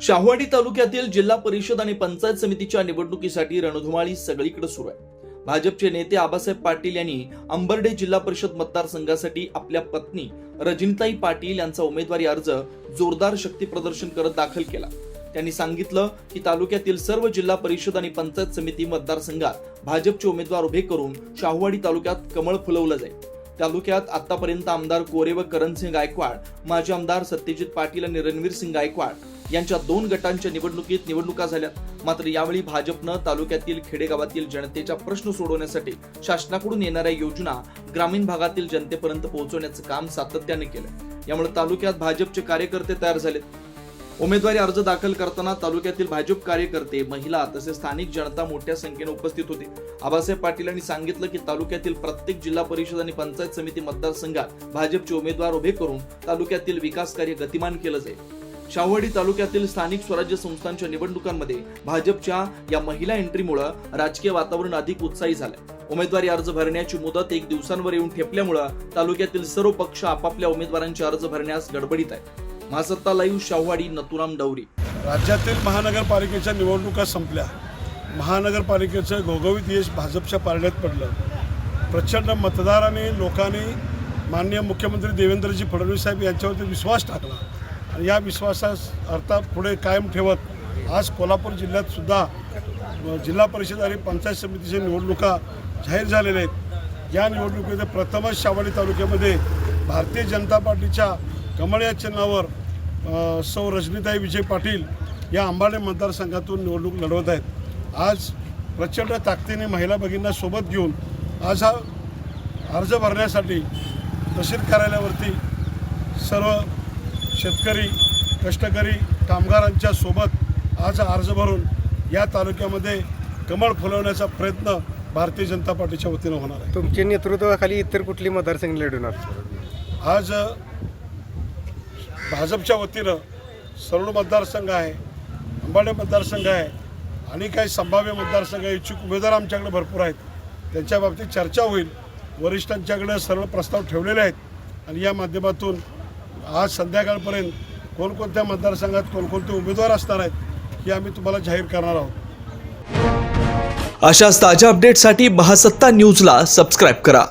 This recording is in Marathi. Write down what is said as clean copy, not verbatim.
शाहूवाडी तालुक्यातील जिल्हा परिषद आणि पंचायत समितीच्या निवडणुकीसाठी रणधुमाळी सगळीकडे सुरू आहे। भाजपचे नेते आबासाहेब पाटील यांनी अंबर्डे जिल्हा परिषद मतदारसंघासाठी आपल्या पत्नी रजनीताई पाटील यांचा उमेदवारी अर्ज जोरदार शक्ती प्रदर्शन करत दाखल केला। त्यांनी सांगितलं की तालुक्यातील सर्व जिल्हा परिषद आणि पंचायत समिती मतदारसंघात भाजपचे उमेदवार उभे करून शाहूवाडी तालुक्यात कमळ फुलवलं जाईल। तालुक्यात आतापर्यंत आमदार कोरे व करणसिंग गायकवाड, माजी आमदार सत्यजित पाटील आणि रणवीर सिंग गायकवाड यांच्या 2 गटांच्या निवडणुका झाल्या। मात्र यावेळी भाजपनं तालुक्यातील खेडेगावातील जनतेचा प्रश्न सोडवण्यासाठी शासनाकडून येणाऱ्या योजना ग्रामीण भागातील जनतेपर्यंत पोहोचवण्याचं काम सातत्याने केलं। यामुळे तालुक्यात भाजपचे कार्यकर्ते तयार झाले। उमेदवारी अर्ज दाखल करताना तालुक्यातील भाजप कार्यकर्ते, महिला तसेच स्थानिक जनता मोठ्या संख्येने उपस्थित होती। आबासाहेब पाटील यांनी सांगितलं की तालुक्यातील प्रत्येक जिल्हा परिषद आणि पंचायत समिती मतदारसंघात भाजपचे उमेदवार उभे करून तालुक्यातील विकास कार्य गतिमान केलं जाईल। शाहूवाडी तालुक्यातील स्थानिक स्वराज्य संस्थांच्या निवडणुकांमध्ये भाजपच्या या महिला एंट्रीमुळे राजकीय वातावरण अधिक उत्साही झालंय। उमेदवारी अर्ज भरण्याची मुदत 1 दिवसांवर येऊन ठेपल्यामुळे तालुक्यातील सर्व पक्ष आपापल्या उमेदवारांचे अर्ज भरण्यास गडबडीत आहेत। महासत्ता लाईव्ह, शाहूवाडी, नथुराम डवरी। राज्यातील महानगरपालिकेच्या निवडणुका संपल्या। महानगरपालिकेचं घवघवीत यश भाजपच्या पारड्यात पडलं। प्रचंड मतदारांनी, लोकांनी माननीय मुख्यमंत्री देवेंद्रजी फडणवीस साहेब यांच्यावरती विश्वास टाकला आणि या विश्वासास अर्थात पुढे कायम ठेवत आज कोल्हापूर जिल्ह्यात सुद्धा जिल्हा परिषद आणि पंचायत समितीच्या निवडणुका जाहीर झालेल्या आहेत। या निवडणुकीमध्ये प्रथमच शाहूवाडी तालुक्यामध्ये भारतीय जनता पार्टीच्या कमळ या चिन्हावर सौ रजनीताई विजय पाटील या अंबाडे मतदारसंघातून निवडणूक लढवत आहेत। आज प्रचंड ताकदीने महिला भगिनींना सोबत घेऊन आज हा अर्ज भरण्यासाठी तहसील कार्यालयावरती सर्व शेतकरी, कष्टकरी, कामगारांच्या सोबत आज अर्ज भरून या तालुक्यामध्ये कमळ फुलवण्याचा प्रयत्न भारतीय जनता पार्टीच्या वतीनं होणार आहे। तुमच्या नेतृत्वाखाली इतर कुठली मतदारसंघ लढवणार? आज भाजपच्या वतीनं सरोड मतदारसंघ आहे, अंबाडे मतदारसंघ आहे आणि काही संभाव्य मतदारसंघ इच्छुक उमेदवार आमच्याकडे भरपूर आहेत। त्यांच्या बाबतीत चर्चा होईल। वरिष्ठांच्याकडे सर्व प्रस्ताव ठेवलेले आहेत आणि या माध्यमातून आज संध्याकाळपर्यंत कोणकोणत्या मतदारसंघात कोणकोणते उमेदवार असणार आहेत हे आम्ही तुम्हाला जाहीर करणार आहोत। अशाच ताज्या अपडेटसाठी महासत्ता न्यूजला सबस्क्राईब करा।